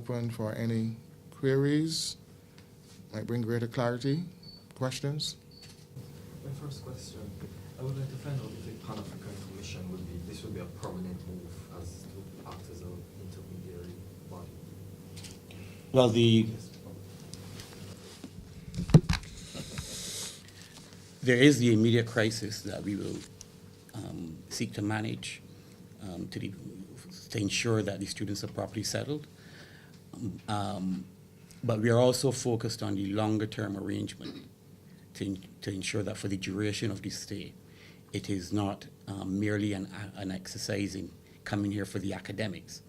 open for any queries, might bring greater clarity. Questions? My first question, I would like to find out if a Pan-African Commission would be a permanent move as to act as an intermediary body. Well, there is the immediate crisis that we will seek to manage to ensure that the students are properly settled. But we are also focused on the longer-term arrangement to ensure that for the duration of the stay, it is not merely an exercise in coming here for the academics.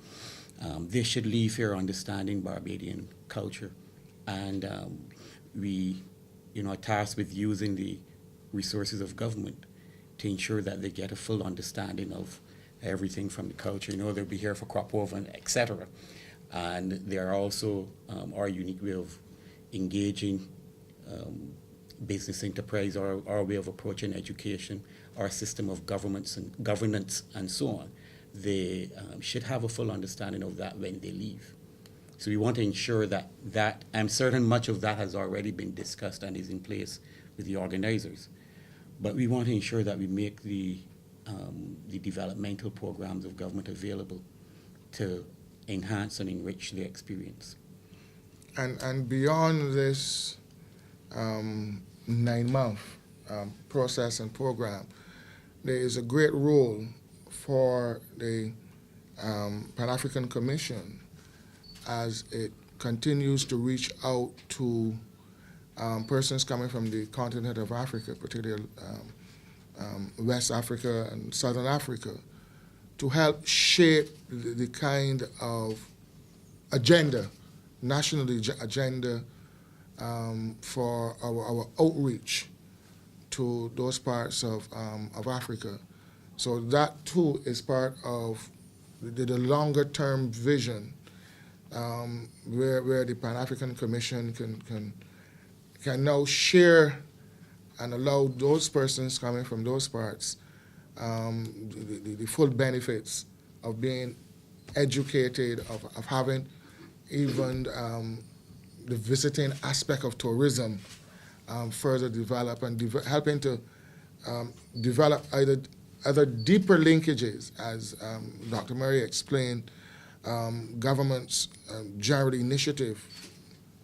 They should leave here understanding Barbadian culture, and we, are tasked with using the resources of government to ensure that they get a full understanding of everything from the culture. They'll be here for crop over, etc. And they are also our unique way of engaging business enterprise, our way of approaching education, our system of governance, and so on. They should have a full understanding of that when they leave. So we want to ensure that I'm certain much of that has already been discussed and is in place with the organizers. But we want to ensure that we make the developmental programs of government available to enhance and enrich their experience. And beyond this 9-month process and program, there is a great role for the Pan-African Commission as it continues to reach out to persons coming from the continent of Africa, particularly West Africa and Southern Africa, to help shape the kind of agenda, national agenda for our outreach to those parts of Africa. So that too is part of the longer-term vision where the Pan-African Commission can now share and allow those persons coming from those parts the full benefits of being educated, of having even the visiting aspect of tourism further develop and helping to develop other deeper linkages, as Dr. Murray explained, government's general initiative,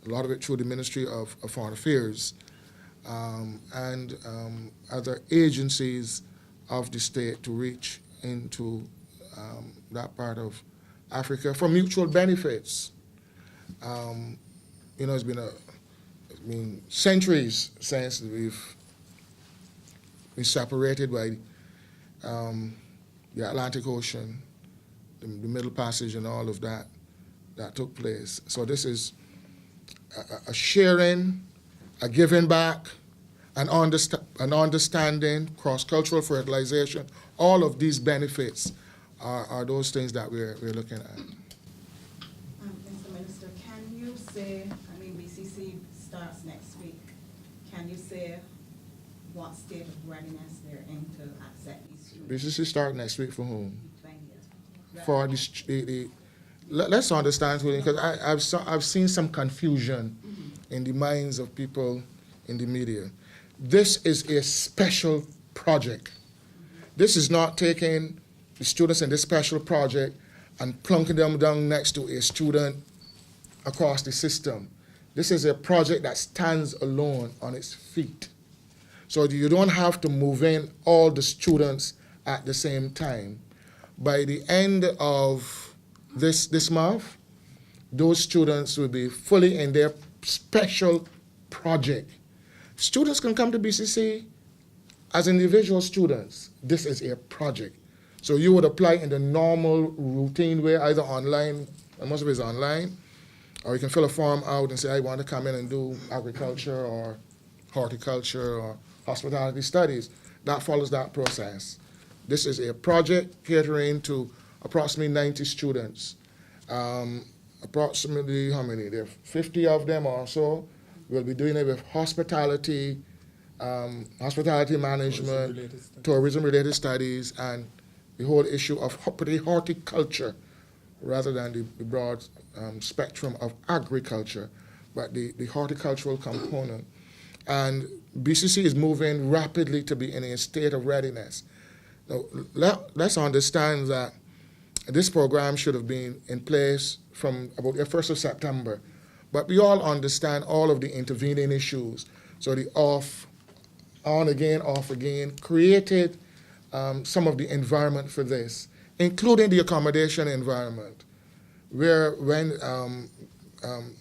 a lot of it through the Ministry of Foreign Affairs, and other agencies of the state to reach into that part of Africa for mutual benefits. It's been centuries since we've been separated by the Atlantic Ocean, the Middle Passage, and all of that took place. So this is a sharing, a giving back, an understanding, cross-cultural fertilization. All of these benefits are those things that we're looking at. Mr. Minister, can you say, BCC starts next week, can you say what state of readiness they're in to accept these students? BCC start next week for whom? 20th. For let's understand, because I've seen some confusion in the minds of people in the media. This is a special project. This is not taking the students in this special project and plunking them down next to a student across the system. This is a project that stands alone on its feet. So you don't have to move in all the students at the same time. By the end of this month, those students will be fully in their special project. Students can come to BCC as individual students. This is a project. So you would apply in the normal routine way, either online, and most of it is online, or you can fill a form out and say, I want to come in and do agriculture or horticulture or hospitality studies. That follows that process. This is a project catering to approximately 90 students. Approximately, how many? There are 50 of them or so. We'll be doing it with hospitality, hospitality management, tourism-related studies, and the whole issue of horticulture rather than the broad spectrum of agriculture, but the horticultural component. And BCC is moving rapidly to be in a state of readiness. Now, let's understand that this program should have been in place from about the 1st of September, but we all understand all of the intervening issues. So the on again, off again, created some of the environment for this, including the accommodation environment, where when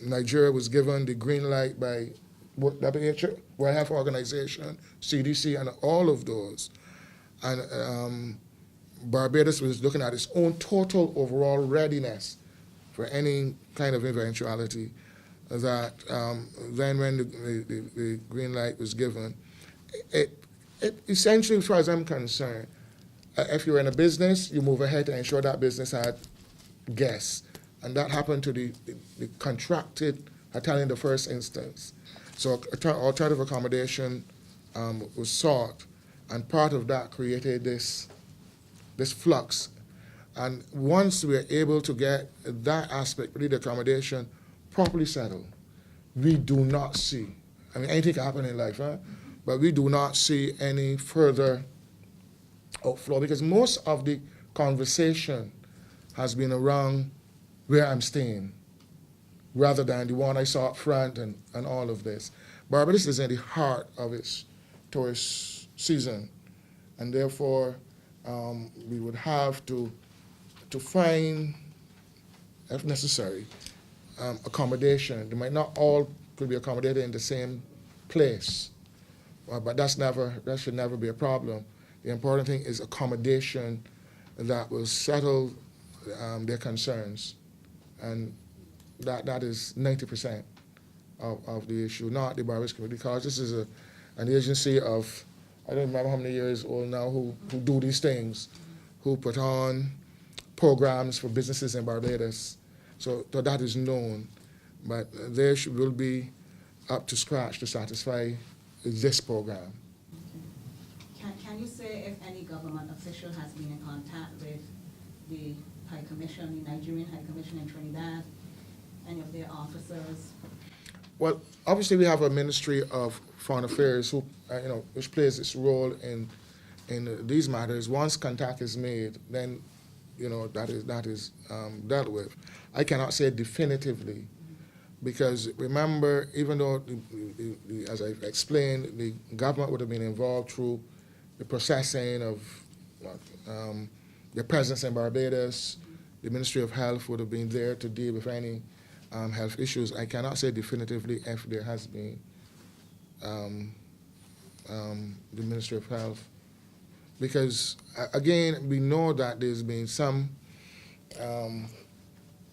Nigeria was given the green light by WHO, World Health Organization, CDC, and all of those, and Barbados was looking at its own total overall readiness for any kind of eventuality, that then when the green light was given, it essentially, as far as I'm concerned, if you're in a business, you move ahead to ensure that business had guests. And that happened to the contracted hotel in the first instance. So alternative accommodation was sought, and part of that created this flux. And once we're able to get that aspect, really the accommodation, properly settled, we do not see, I mean, anything can happen in life, huh? But we do not see any further outflow, because most of the conversation has been around where I'm staying, rather than the one I saw up front and all of this. Barbados is in the heart of its tourist season, and therefore we would have to find, if necessary, accommodation. They might not all could be accommodated in the same place, but that should never be a problem. The important thing is accommodation that will settle their concerns, and that is 90% of the issue, not the Barbados community, because this is an agency of, I don't remember how many years old now, who do these things, who put on programs for businesses in Barbados. So that is known, but they will be up to scratch to satisfy this program. Can you say if any government official has been in contact with the High Commission, the Nigerian High Commission in Trinidad, any of their officers? Well, obviously we have a Ministry of Foreign Affairs who, which plays its role in these matters. Once contact is made, then that is dealt with. I cannot say definitively, because remember, even though as I've explained, the government would have been involved through the processing of their presence in Barbados, the Ministry of Health would have been there to deal with any health issues. I cannot say definitively if there has been the Ministry of Health, because again, we know that there's been some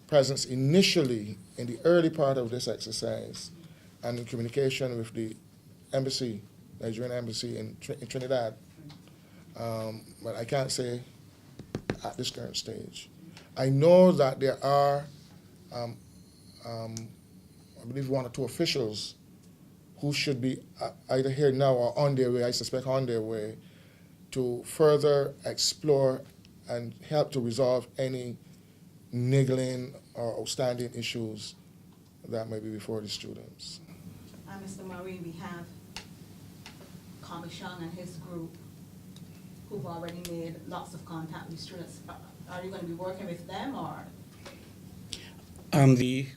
presence initially in the early part of this exercise and in communication with the embassy, Nigerian embassy in Trinidad, but I can't say at this current stage. I know that there are, I believe, 1 or 2 officials who should be either here now or on their way, I suspect on their way, to further explore and help to resolve any niggling or outstanding issues that may be before the students. Mr. Murray, we have Comishon and his group who've already made lots of contact with students. Are you going to be working with them, or? The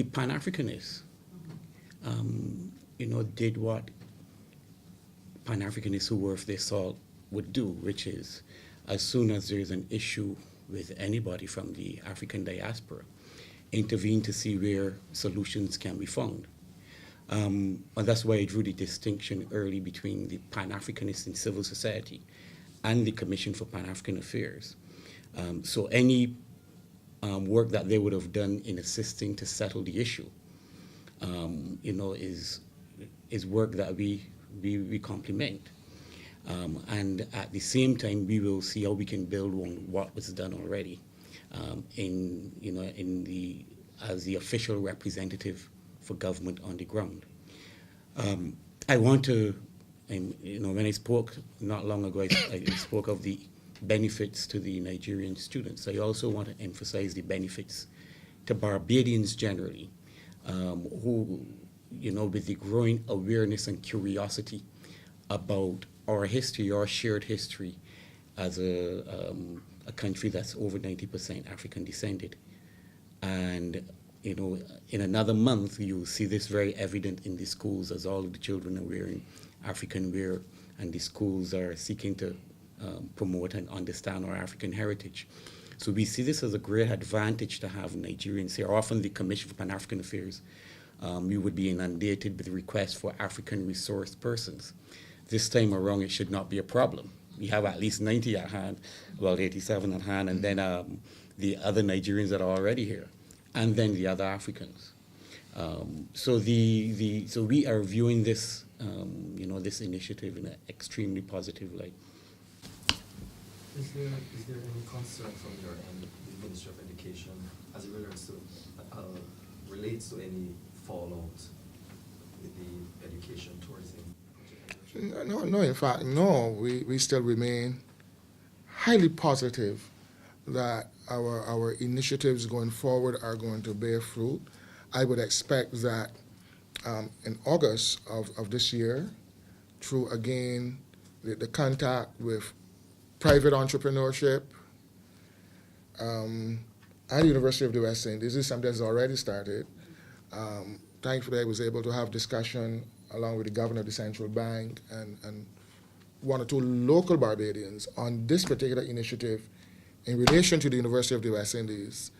Pan-Africanists, did what Pan-Africanists who were, if they saw, would do, which is, as soon as there is an issue with anybody from the African diaspora, intervene to see where solutions can be found. And that's why I drew the distinction early between the Pan-Africanists in civil society and the Commission for Pan-African Affairs. So any work that they would have done in assisting to settle the issue, is work that we compliment. And at the same time, we will see how we can build on what was done already as the official representative for government on the ground. I want to, when I spoke not long ago, I spoke of the benefits to the Nigerian students. I also want to emphasize the benefits to Barbadians generally, who, with the growing awareness and curiosity about our history, our shared history as a country that's over 90% African descended. And, in another month, you'll see this very evident in the schools as all of the children are wearing African wear, and the schools are seeking to promote and understand our African heritage. So we see this as a great advantage to have Nigerians here. Often the Commission for Pan-African Affairs, we would be inundated with requests for African resource persons. This time around, it should not be a problem. We have at least 90 at hand, well, 87 at hand, and then the other Nigerians that are already here, and then the other Africans. So we are viewing this, this initiative in an extremely positive light. Is there any concern from your end, the Ministry of Education, as it relates to any fallout with the education tourism project? No, in fact, no. We still remain highly positive that our initiatives going forward are going to bear fruit. I would expect that in August of this year, through, again, the contact with private entrepreneurship, and the University of the West Indies. This is something that's already started. Thankfully, I was able to have discussion along with the governor of the central bank and one or two local Barbadians on this particular initiative in relation to the University of the West Indies.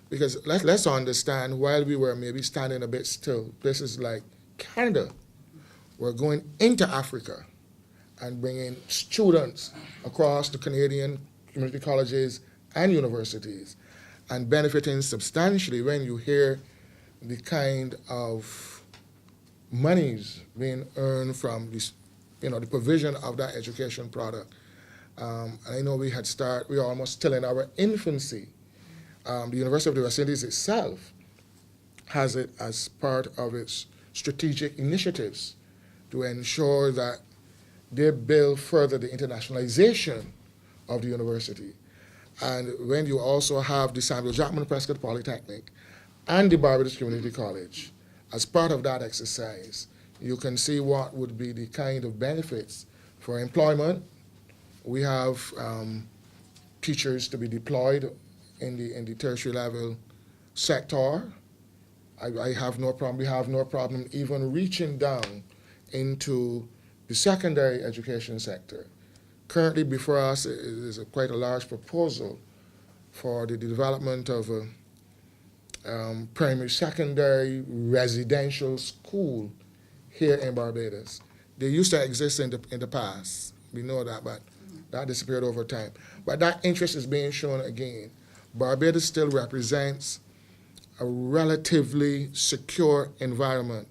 Because let's understand, while we were maybe standing a bit still, places like Canada were going into Africa and bringing students across the Canadian community colleges and universities and benefiting substantially when you hear the kind of monies being earned from this, the provision of that education product. I know we are almost still in our infancy. The University of the West Indies itself has it as part of its strategic initiatives to ensure that they build further the internationalization of the university. And when you also have the Samuel Jackman Prescott Polytechnic and the Barbados Community College, as part of that exercise, you can see what would be the kind of benefits for employment. We have teachers to be deployed in the tertiary level sector. We have no problem even reaching down into the secondary education sector. Currently before us is quite a large proposal for the development of a primary secondary residential school here in Barbados. They used to exist in the past. We know that, but that disappeared over time. But that interest is being shown again. Barbados still represents a relatively secure environment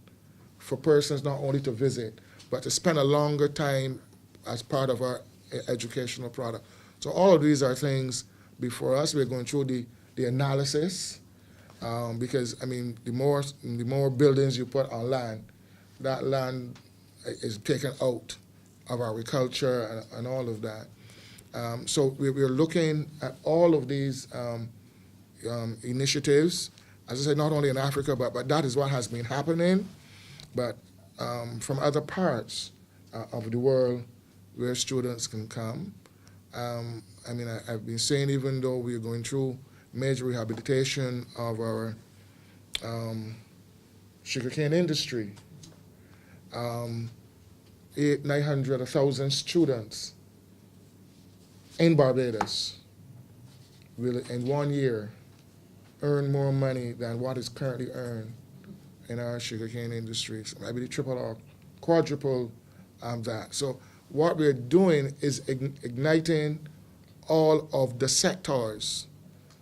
for persons not only to visit, but to spend a longer time as part of our educational product. So all of these are things before us. We're going through the analysis because, the more buildings you put on land, that land is taken out of agriculture and all of that. So we're looking at all of these initiatives, as I said, not only in Africa, but that is what has been happening, but from other parts of the world where students can come. I've been saying, even though we're going through major rehabilitation of our sugarcane industry, 900, 1,000 students in Barbados will, in 1 year, earn more money than what is currently earned in our sugarcane industry. So maybe triple or quadruple that. So what we're doing is igniting all of the sectors.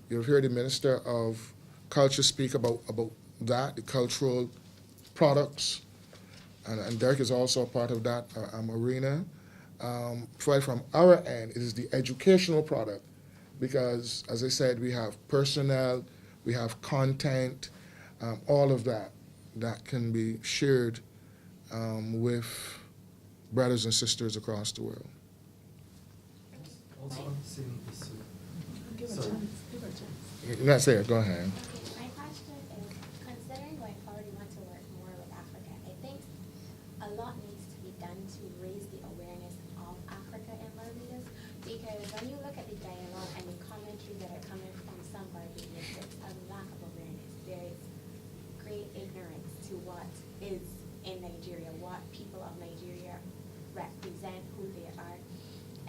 You'll hear the Minister of Culture speak about that, the cultural products, and Deryck is also a part of that arena. Right from our end, it is the educational product because, as I said, we have personnel, we have content, all of that can be shared with brothers and sisters across the world. Also on the same issue. Give her a Sorry. chance, give her a chance. That's it, go ahead. Okay, my question is, considering going forward, we want to work more with Africa, I think a lot needs to be done to raise the awareness of Africa in Barbados, because when you look at the dialogue and the commentary that are coming from some Barbadians, there's a lack of awareness. There is great ignorance to what is in Nigeria, what people of Nigeria represent, who they are.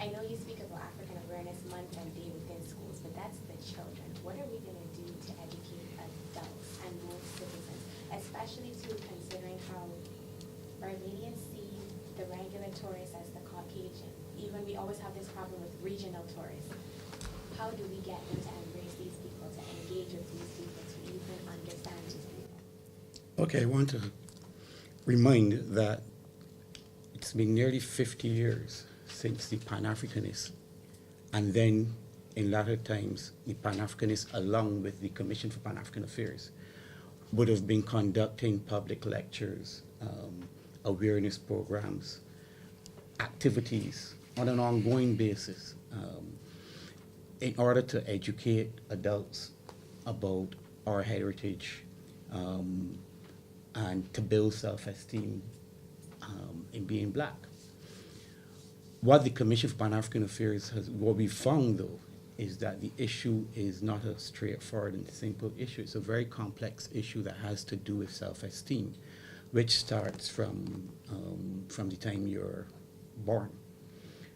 I know you speak about African Awareness Month and Day within schools, but that's the children. What are we going to do to educate adults and most citizens, especially to considering how Barbadians see the regular tourist as the Caucasian? Even we always have this problem with regional tourists. How do we get them to embrace these people, to engage with these people, to even understand these people? Okay, I want to remind that it's been nearly 50 years since the Pan-Africanists, and then in latter times, the Pan-Africanists, along with the Commission for Pan-African Affairs, would have been conducting public lectures, awareness programs, activities on an ongoing basis in order to educate adults about our heritage and to build self-esteem in being black. What the Commission for Pan-African Affairs has, what we found though, is that the issue is not a straightforward and simple issue. It's a very complex issue that has to do with self-esteem, which starts from the time you're born.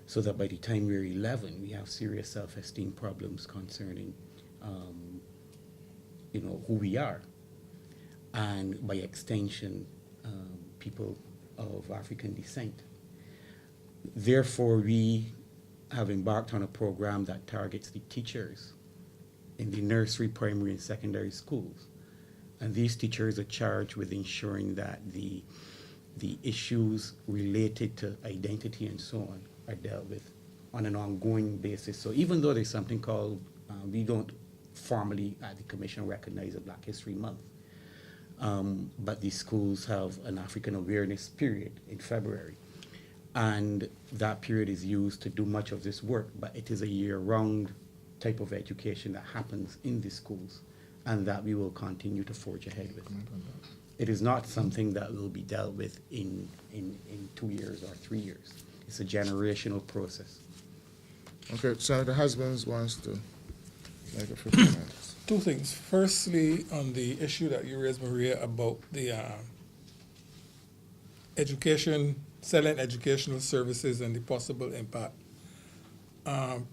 So that by the time we're 11, we have serious self-esteem problems concerning, who we are, and by extension, people of African descent. Therefore, we have embarked on a program that targets the teachers in the nursery, primary, and secondary schools. And these teachers are charged with ensuring that the issues related to identity and so on are dealt with on an ongoing basis. So even though there's something called, we don't formally at the Commission recognize a Black History Month, but the schools have an African awareness period in February. And that period is used to do much of this work, but it is a year-round type of education that happens in the schools and that we will continue to forge ahead with. It is not something that will be dealt with in 2 years or 3 years. It's a generational process. Okay, Senator Husbands wants to make a few comments. Two things. Firstly, on the issue that you raised, Maria, about the selling educational services and the possible impact.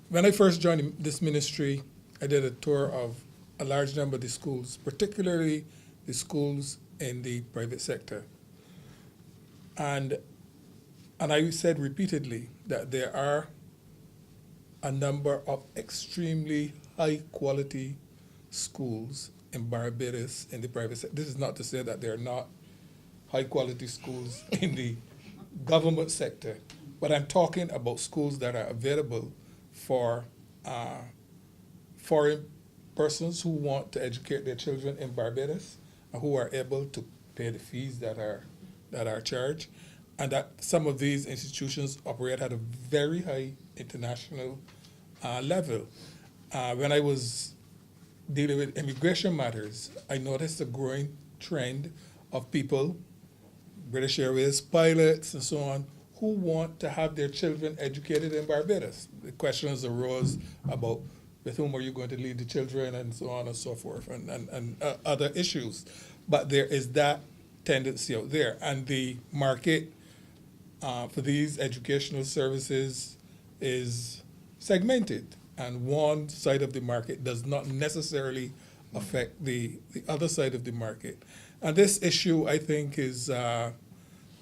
When I first joined this ministry, I did a tour of a large number of the schools, particularly the schools in the private sector. And I said repeatedly that there are a number of extremely high quality schools in Barbados in the private sector. This is not to say that there are not high quality schools in the government sector, but I'm talking about schools that are available for foreign persons who want to educate their children in Barbados and who are able to pay the fees that are charged, and that some of these institutions operate at a very high international level. When I was dealing with immigration matters, I noticed a growing trend of people, British Airways pilots and so on, who want to have their children educated in Barbados. The questions arose about with whom are you going to leave the children and so on and so forth and other issues. But there is that tendency out there. And the market for these educational services is segmented. And one side of the market does not necessarily affect the other side of the market. And this issue, I think,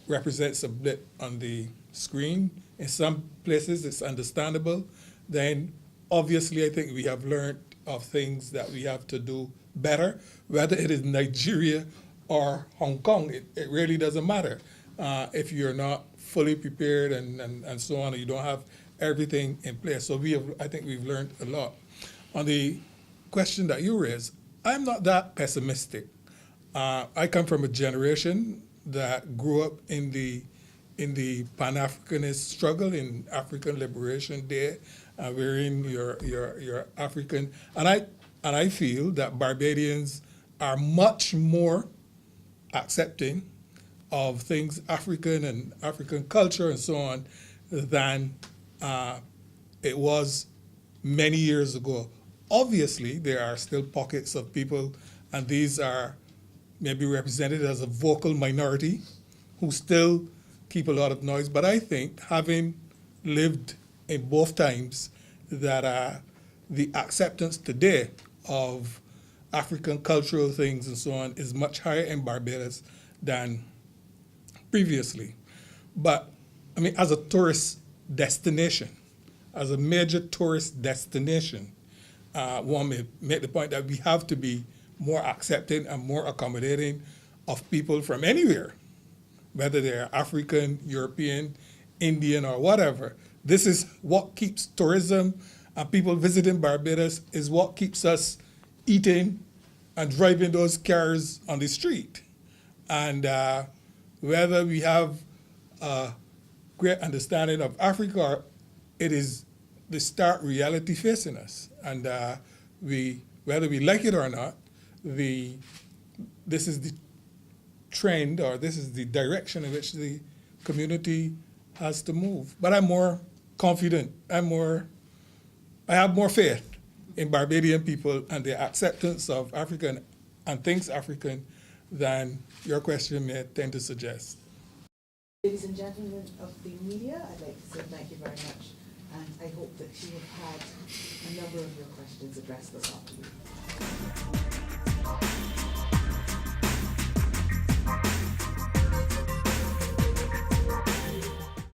represents a blip on the screen. In some places, it's understandable. Then, obviously, I think we have learned of things that we have to do better, whether it is Nigeria or Hong Kong. It really doesn't matter. If you're not fully prepared and so on, and you don't have everything in place. So I think we've learned a lot. On the question that you raised, I'm not that pessimistic. I come from a generation that grew up in the Pan-Africanist struggle, in African Liberation Day, wearing your African, and I feel that Barbadians are much more accepting of things African and African culture and so on than it was many years ago. Obviously, there are still pockets of people, and these are maybe represented as a vocal minority who still keep a lot of noise. But I think, having lived in both times, that the acceptance today of African cultural things and so on is much higher in Barbados than previously. But, I mean, as a tourist destination, as a major tourist destination, one may make the point that we have to be more accepting and more accommodating of people from anywhere, whether they're African, European, Indian, or whatever. This is what keeps tourism and people visiting Barbados, is what keeps us eating and driving those cars on the street. And whether we have a great understanding of Africa, or it is the stark reality facing us. And whether we like it or not, this is the trend, or this is the direction in which the community has to move. But I'm more confident. I have more faith in Barbadian people and their acceptance of African and things African than your question may tend to suggest. Ladies and gentlemen of the media, I'd like to say thank you very much, and I hope that you have had a number of your questions addressed this afternoon.